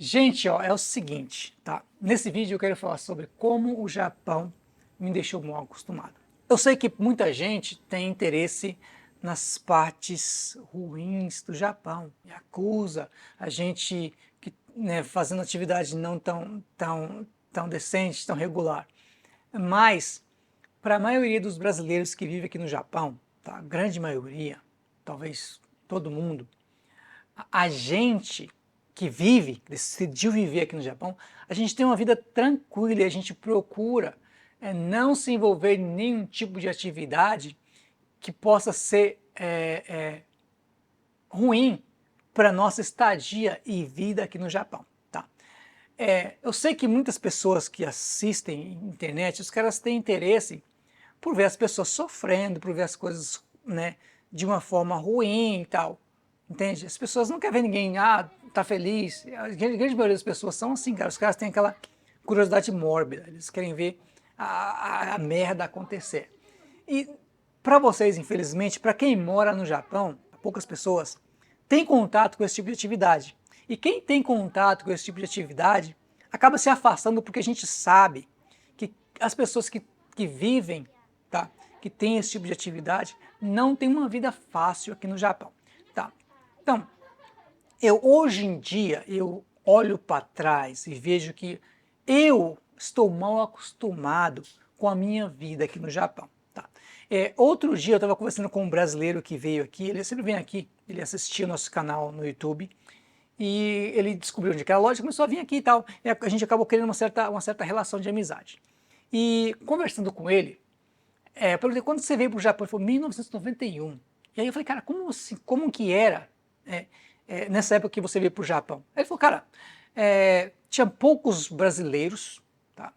Gente, ó, é o seguinte, tá? Nesse vídeo eu quero falar sobre como o Japão me deixou mal acostumado. Eu sei que muita gente tem interesse nas partes ruins do Japão, e acusa a gente que, né, fazendo atividade não tão decente, tão regular. Mas, para a maioria dos brasileiros que vivem aqui no Japão, tá? A grande maioria, talvez todo mundo, a gente que vive, decidiu viver aqui no Japão, a gente tem uma vida tranquila e a gente procura não se envolver em nenhum tipo de atividade que possa ser ruim para nossa estadia e vida aqui no Japão. Tá? Eu sei que muitas pessoas que assistem internet, os caras têm interesse por ver as pessoas sofrendo, por ver as coisas, né, de uma forma ruim e tal. Entende? As pessoas não querem ver ninguém, tá feliz. A grande maioria das pessoas são assim, cara. Os caras têm aquela curiosidade mórbida. Eles querem ver a merda acontecer. E para vocês, infelizmente, para quem mora no Japão, poucas pessoas têm contato com esse tipo de atividade. E quem tem contato com esse tipo de atividade acaba se afastando porque a gente sabe que as pessoas que vivem, tá, que têm esse tipo de atividade, não têm uma vida fácil aqui no Japão. Tá? Então, hoje em dia, eu olho para trás e vejo que eu estou mal acostumado com a minha vida aqui no Japão. Tá? Outro dia eu estava conversando com um brasileiro que veio aqui, ele sempre vem aqui, ele assistia o nosso canal no YouTube, e ele descobriu onde era a loja, começou a vir aqui e tal, e a gente acabou criando uma certa relação de amizade. E conversando com ele, eu perguntei, quando você veio para o Japão? Ele falou, 1991. E aí eu falei, cara, como assim, como que era nessa época que você veio para o Japão? Aí ele falou, cara, tinha poucos brasileiros, tá?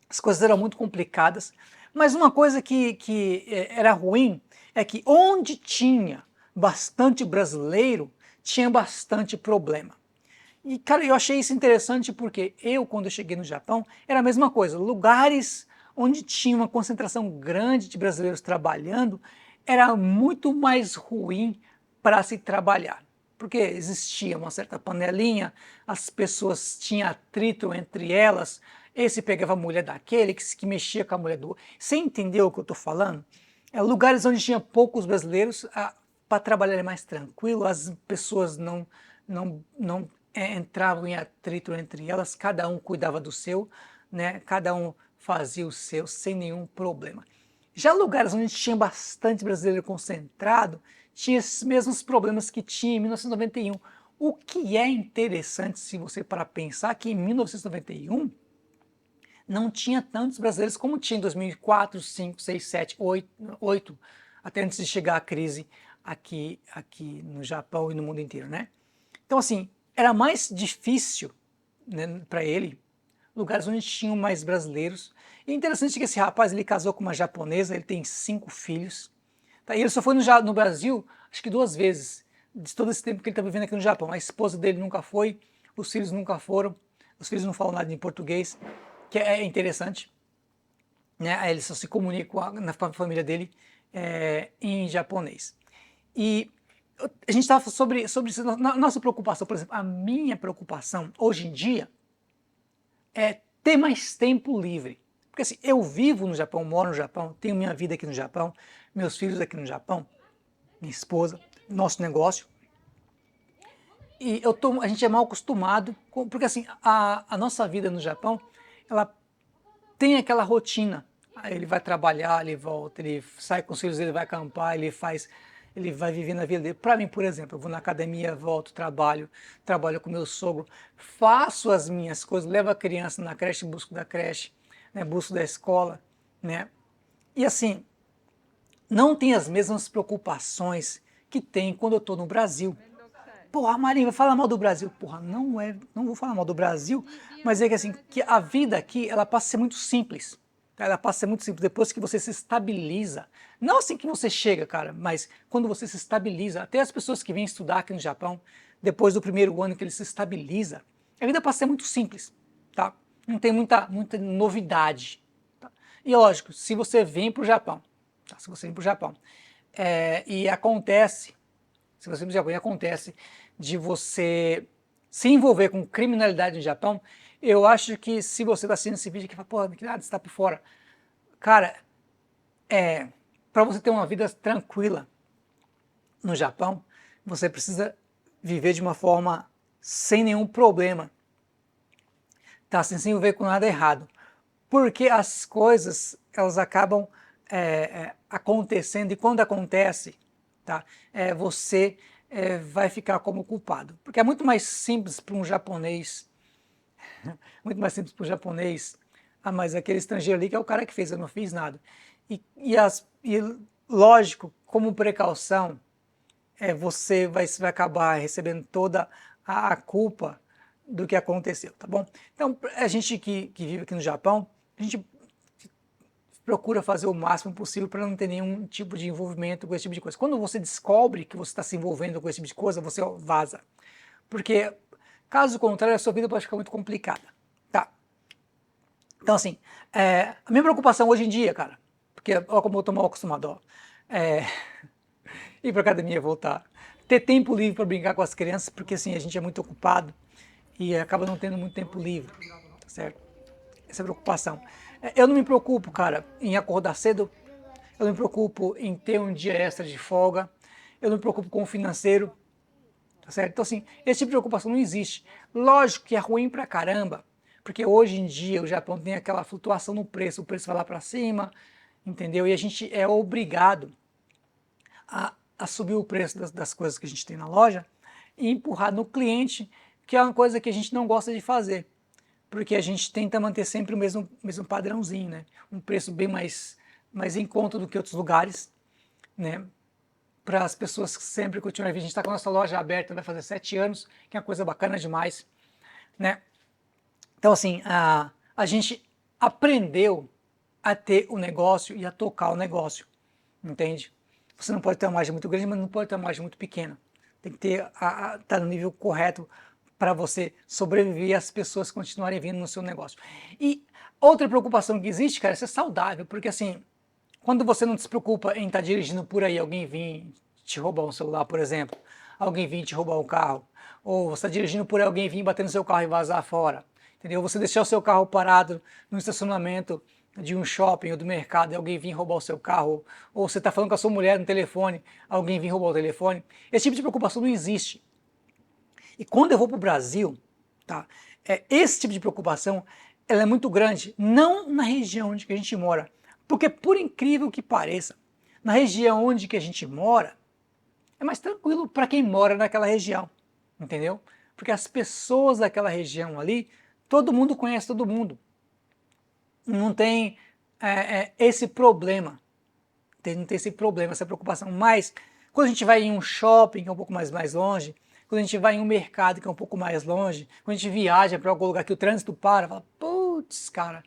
As coisas eram muito complicadas, mas uma coisa que era ruim é que onde tinha bastante brasileiro, tinha bastante problema. E, cara, eu achei isso interessante porque quando eu cheguei no Japão, era a mesma coisa. Lugares onde tinha uma concentração grande de brasileiros trabalhando, era muito mais ruim para se trabalhar. Porque existia uma certa panelinha, as pessoas tinham atrito entre elas, esse pegava a mulher daquele, que mexia com a mulher do outro. Você entendeu o que eu estou falando? Lugares onde tinha poucos brasileiros, para trabalhar é mais tranquilo, as pessoas não entravam em atrito entre elas, cada um cuidava do seu, né? Cada um fazia o seu sem nenhum problema. Já lugares onde tinha bastante brasileiro concentrado, tinha esses mesmos problemas que tinha em 1991. O que é interessante, se você parar para pensar, que em 1991 não tinha tantos brasileiros como tinha em 2004, 5, 6, 7, 8, até antes de chegar a crise aqui no Japão e no mundo inteiro, né? Então, assim, era mais difícil, né, para ele, lugares onde tinham mais brasileiros. E é interessante que esse rapaz, ele casou com uma japonesa, ele tem 5 filhos. Tá? E ele só foi no Brasil, acho que 2 vezes, de todo esse tempo que ele está vivendo aqui no Japão. A esposa dele nunca foi, os filhos nunca foram, os filhos não falam nada em português, que é interessante. Né? Ele só se comunica na família dele em japonês. E a gente estava sobre isso, nossa preocupação, por exemplo, a minha preocupação hoje em dia é ter mais tempo livre. Porque assim, eu vivo no Japão, moro no Japão, tenho minha vida aqui no Japão, meus filhos aqui no Japão, minha esposa, nosso negócio. E a gente é mal acostumado, porque assim, a nossa vida no Japão, ela tem aquela rotina. Aí ele vai trabalhar, ele volta, ele sai com os filhos, ele vai acampar, ele vai vivendo a vida dele. Para mim, por exemplo, eu vou na academia, volto, trabalho com meu sogro, faço as minhas coisas, levo a criança na creche, busco da creche, né, busco da escola, né? E assim, não tem as mesmas preocupações que tem quando eu estou no Brasil. Porra, Marinho, vai falar mal do Brasil. Porra, não vou falar mal do Brasil, mas é que assim, que a vida aqui, ela passa a ser muito simples. Tá? Ela passa a ser muito simples depois que você se estabiliza. Não assim que você chega, cara, mas quando você se estabiliza. Até as pessoas que vêm estudar aqui no Japão, depois do primeiro ano que ele se estabiliza, a vida passa a ser muito simples, tá? Não tem muita novidade. Tá? E lógico, se você vem para o Japão, tá? Se você vem para o Japão, e acontece, se você já acontece de você se envolver com criminalidade no Japão, eu acho que se você está assistindo esse vídeo aqui e fala, pô, que nada, você está por fora. Cara, para você ter uma vida tranquila no Japão, você precisa viver de uma forma sem nenhum problema, tá? Sem se envolver com nada errado. Porque as coisas, elas acabam acontecendo, e quando acontece, tá? Você vai ficar como culpado. Porque é muito mais simples para um japonês, muito mais simples para o japonês, mas aquele estrangeiro ali que é o cara que fez, eu não fiz nada. E lógico, como precaução, você vai acabar recebendo toda a culpa do que aconteceu, tá bom? Então, a gente que vive aqui no Japão, a gente procura fazer o máximo possível para não ter nenhum tipo de envolvimento com esse tipo de coisa. Quando você descobre que você está se envolvendo com esse tipo de coisa, você vaza. Porque, caso contrário, a sua vida pode ficar muito complicada, tá? Então, assim, a minha preocupação hoje em dia, cara, porque olha como eu tô mal acostumado, ó, ir para academia, voltar, ter tempo livre para brincar com as crianças, porque assim, a gente é muito ocupado e acaba não tendo muito tempo livre, tá certo? Essa é a preocupação. Eu não me preocupo, cara, em acordar cedo, eu não me preocupo em ter um dia extra de folga, eu não me preocupo com o financeiro, tá certo? Então assim, esse tipo de preocupação não existe. Lógico que é ruim pra caramba, porque hoje em dia o Japão tem aquela flutuação no preço, o preço vai lá para cima, entendeu? E a gente é obrigado a subir o preço das coisas que a gente tem na loja e empurrar no cliente, que é uma coisa que a gente não gosta de fazer, porque a gente tenta manter sempre o mesmo padrãozinho, né? Um preço bem mais em conta do que outros lugares, né? Para as pessoas que sempre continuarem vindo. A gente está com a nossa loja aberta, vai fazer 7 anos, que é uma coisa bacana demais, né? Então, assim, a gente aprendeu a ter o negócio e a tocar o negócio, entende? Você não pode ter uma margem muito grande, mas não pode ter uma margem muito pequena. Tem que ter, tá no nível correto para você sobreviver e as pessoas continuarem vindo no seu negócio. E outra preocupação que existe, cara, é ser saudável, porque assim, quando você não se preocupa em estar dirigindo por aí, alguém vir te roubar um celular, por exemplo, alguém vir te roubar um carro, ou você está dirigindo por aí, alguém vir bater no seu carro e vazar fora, entendeu? Você deixar o seu carro parado no estacionamento de um shopping ou do mercado e alguém vir roubar o seu carro, ou você está falando com a sua mulher no telefone, alguém vir roubar o telefone, esse tipo de preocupação não existe. E quando eu vou para o Brasil, tá, esse tipo de preocupação ela é muito grande, não na região onde que a gente mora, porque por incrível que pareça, na região onde que a gente mora, é mais tranquilo para quem mora naquela região, entendeu? Porque as pessoas daquela região ali, todo mundo conhece todo mundo, não tem esse problema, não tem esse problema, essa preocupação. Mas quando a gente vai em um shopping que é um pouco mais longe, quando a gente vai em um mercado que é um pouco mais longe, quando a gente viaja para algum lugar que o trânsito para, fala, putz, cara,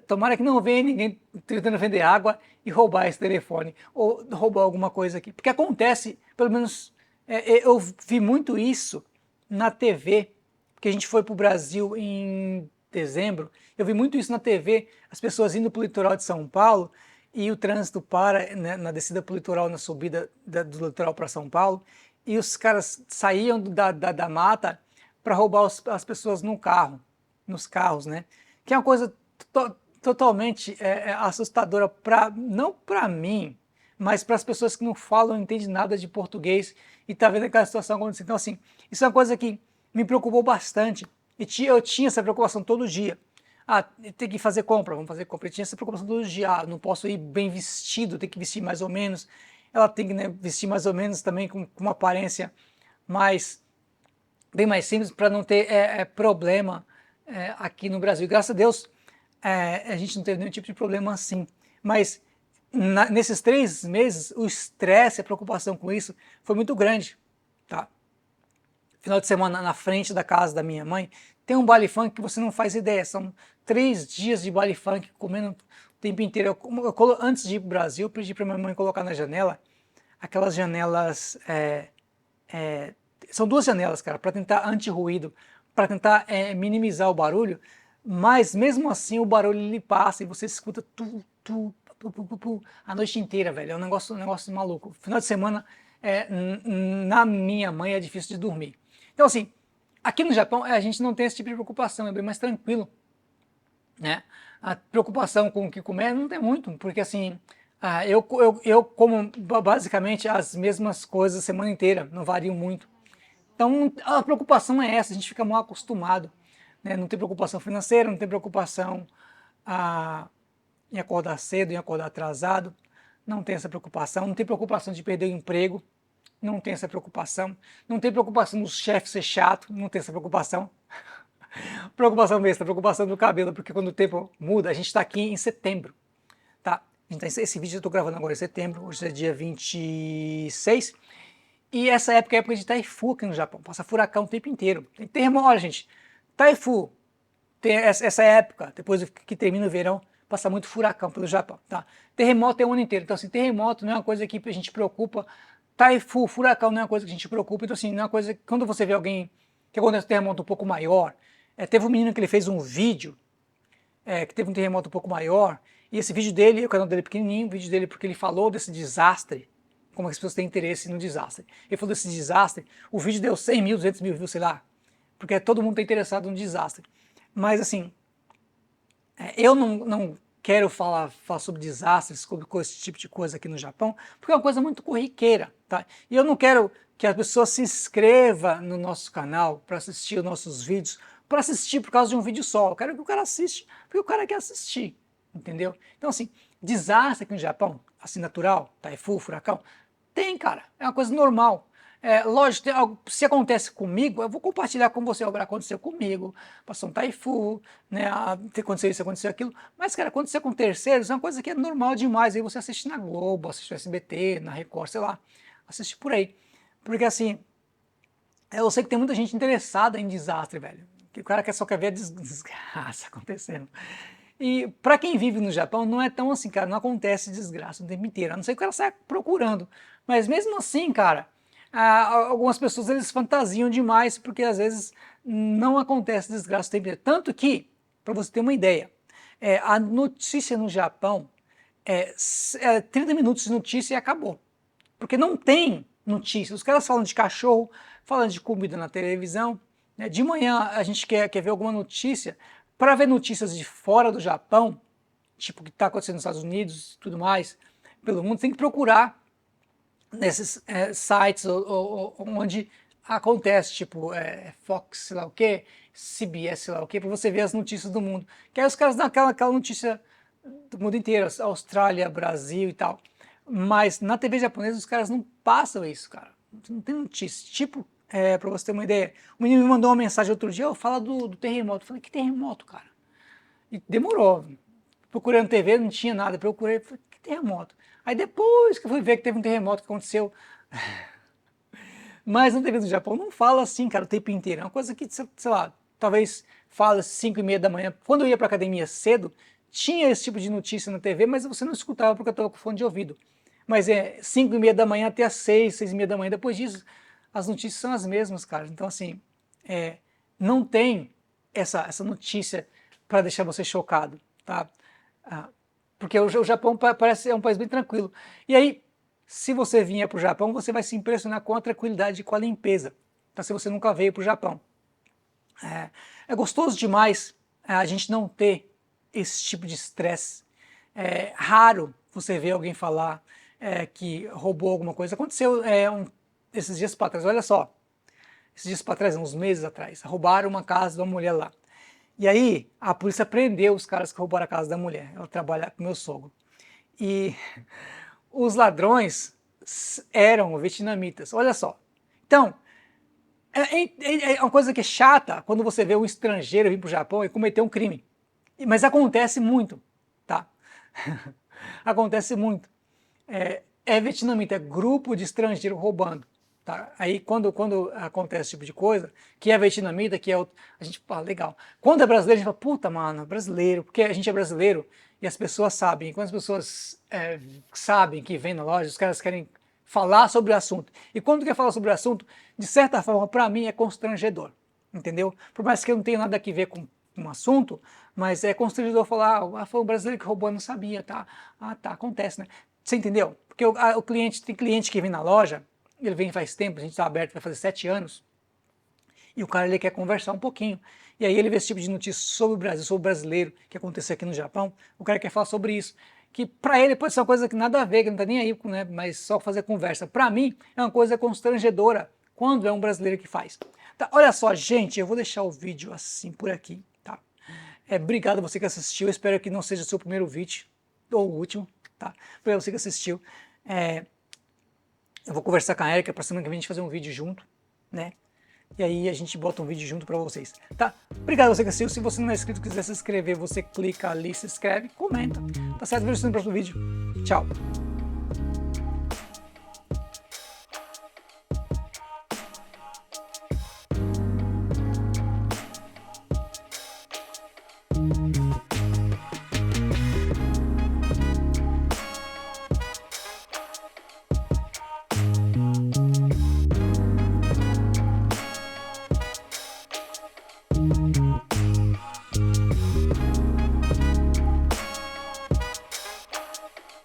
tomara que não venha ninguém tentando vender água e roubar esse telefone, ou roubar alguma coisa aqui. Porque acontece, pelo menos eu vi muito isso na TV, porque a gente foi para o Brasil em dezembro, eu vi muito isso na TV, as pessoas indo para o litoral de São Paulo, e o trânsito para, né, na descida para o litoral, na subida do litoral para São Paulo, e os caras saíam da mata para roubar as pessoas no carro, nos carros, né? Que é uma coisa totalmente assustadora, não para mim, mas para as pessoas que não falam, não entendem nada de português e tá vendo aquela situação acontecendo. Então, assim, isso é uma coisa que me preocupou bastante. E eu tinha essa preocupação todo dia. Tem que fazer compra, vamos fazer compra. Eu tinha essa preocupação todo dia. Não posso ir bem vestido, tem que vestir mais ou menos. Ela tem que, né, vestir mais ou menos também com uma aparência bem mais simples para não ter problema aqui no Brasil. Graças a Deus a gente não teve nenhum tipo de problema assim. Mas nesses 3 meses o estresse, a preocupação com isso foi muito grande. Tá? Final de semana na frente da casa da minha mãe tem um baile funk que você não faz ideia. São 3 dias de baile funk comendo o tempo inteiro. Antes de ir para o Brasil, eu pedi para minha mãe colocar na janela aquelas janelas são 2 janelas, cara, para tentar anti-ruído, para tentar minimizar o barulho, mas mesmo assim o barulho ele passa e você escuta a noite inteira, velho. É um negócio maluco. Final de semana, na minha mãe, é difícil de dormir. Então, assim, Aqui no Japão, a gente não tem esse tipo de preocupação, é bem mais tranquilo, né? A preocupação com o que comer não tem muito, porque assim, eu como basicamente as mesmas coisas a semana inteira, não vario muito. Então a preocupação é essa, a gente fica mal acostumado, né? Não tem preocupação financeira, não tem preocupação ah, em acordar cedo, em acordar atrasado, não tem essa preocupação, não tem preocupação de perder o emprego, não tem essa preocupação, não tem preocupação do chefe ser chato, não tem essa preocupação. Preocupação besta, preocupação do cabelo, porque quando o tempo muda, a gente está aqui em setembro, tá? Esse vídeo eu estou gravando agora em setembro, hoje é dia 26, e essa época é época de Taifu aqui no Japão, passa furacão o tempo inteiro. Tem terremoto, olha gente, Taifu, tem essa época, depois que termina o verão, passa muito furacão pelo Japão, tá? Terremoto é o ano inteiro, então assim, terremoto não é uma coisa que a gente preocupa, Taifu, furacão não é uma coisa que a gente preocupa, então assim, não é uma coisa, quando você vê alguém que acontece um terremoto um pouco maior, teve um menino que ele fez um vídeo, que teve um terremoto um pouco maior, e esse vídeo dele, o canal dele é pequenininho, o vídeo dele porque ele falou desse desastre, como as pessoas têm interesse no desastre. Ele falou desse desastre, o vídeo deu 100 mil, 200 mil views, sei lá, porque todo mundo está interessado no desastre. Mas assim, eu não quero falar sobre desastres, sobre esse tipo de coisa aqui no Japão, porque é uma coisa muito corriqueira, tá? E eu não quero que a pessoa se inscreva no nosso canal para assistir os nossos vídeos, para assistir por causa de um vídeo só. Eu quero que o cara assiste porque o cara quer assistir, entendeu? Então assim, desastre aqui no Japão, assim natural, taifu, furacão, tem, cara, é uma coisa normal. Lógico, se acontece comigo, eu vou compartilhar com você, agora aconteceu comigo, passou um taifu, né, aconteceu isso, aconteceu aquilo, mas cara, acontecer com terceiros é uma coisa que é normal demais, aí você assiste na Globo, assiste no SBT, na Record, sei lá, assiste por aí, porque assim, eu sei que tem muita gente interessada em desastre, velho, que o cara só quer ver a desgraça acontecendo. E para quem vive no Japão, não é tão assim, cara, não acontece desgraça o tempo inteiro, a não ser que o cara saia procurando. Mas mesmo assim, cara, algumas pessoas eles fantasiam demais, porque às vezes não acontece desgraça o tempo inteiro. Tanto que, para você ter uma ideia, a notícia no Japão 30 minutos de notícia e acabou. Porque não tem notícia. Os caras falam de cachorro, falam de comida na televisão. Né? De manhã a gente quer ver alguma notícia. Para ver notícias de fora do Japão, tipo o que está acontecendo nos Estados Unidos e tudo mais, pelo mundo, tem que procurar nesses sites onde acontece, tipo Fox, sei lá o que, CBS, sei lá o que, para você ver as notícias do mundo. Que aí os caras dão aquela notícia do mundo inteiro, Austrália, Brasil e tal. Mas na TV japonesa os caras não passam isso, cara. Não tem notícia. Tipo, pra você ter uma ideia, o menino me mandou uma mensagem outro dia, fala do terremoto. Eu falei, que terremoto, cara? E demorou. Procurei na TV, não tinha nada. Procurei, falei, que terremoto? Aí depois que eu fui ver que teve um terremoto que aconteceu. Mas na TV do Japão não fala assim, cara, o tempo inteiro. É uma coisa que, sei lá, talvez fala às 5:30 da manhã. Quando eu ia pra academia cedo, tinha esse tipo de notícia na TV, mas você não escutava porque eu estava com fone de ouvido. Mas 5:30 da manhã até às 6, 6:30 da manhã. Depois disso, as notícias são as mesmas, cara. Então, assim, não tem essa notícia para deixar você chocado, tá? Porque o Japão parece ser um país bem tranquilo. E aí, se você vier para o Japão, você vai se impressionar com a tranquilidade e com a limpeza. Então, se você nunca veio para o Japão. É gostoso demais a gente não ter esse tipo de estresse. É raro você ver alguém falar que roubou alguma coisa. Aconteceu esses dias para trás, olha só. Esses dias para trás, uns meses atrás, roubaram uma casa de uma mulher lá. E aí, a polícia prendeu os caras que roubaram a casa da mulher. Ela trabalha com meu sogro. E os ladrões eram vietnamitas, olha só. Então, é uma coisa que é chata quando você vê um estrangeiro vir para o Japão e cometer um crime. Mas acontece muito, tá? Acontece muito. Vietnamita, é grupo de estrangeiro roubando. Tá? Aí quando acontece esse tipo de coisa, que é vietnamita, que é a gente fala, legal. Quando é brasileiro, a gente fala, puta, mano, brasileiro, porque a gente é brasileiro e as pessoas sabem. Quando as pessoas sabem que vem na loja, os caras querem falar sobre o assunto. E quando quer falar sobre o assunto, de certa forma, para mim é constrangedor, entendeu? Por mais que eu não tenha nada a ver com um assunto, mas é constrangedor falar, foi um brasileiro que roubou, eu não sabia, tá? Ah, tá, acontece, né? Você entendeu? Porque o cliente, tem cliente que vem na loja, ele vem faz tempo, a gente está aberto, vai fazer 7 anos, E o cara ele quer conversar um pouquinho. E aí ele vê esse tipo de notícia sobre o Brasil, sobre o brasileiro que aconteceu aqui no Japão. O cara quer falar sobre isso. Que para ele pode ser uma coisa que nada a ver, que não tá nem aí, né? Mas só fazer conversa. Para mim é uma coisa constrangedora quando é um brasileiro que faz. Tá, olha só, gente, eu vou deixar o vídeo assim por aqui, tá? Obrigado a você que assistiu. Espero que não seja o seu primeiro vídeo ou o último, tá? Para você que assistiu. Eu vou conversar com a Erika para semana que vem a gente fazer um vídeo junto, né? E aí a gente bota um vídeo junto para vocês, tá? Obrigado a você que assistiu. Se você não é inscrito e quiser se inscrever, você clica ali, se inscreve, comenta, tá certo? Vejo você no próximo vídeo. Tchau!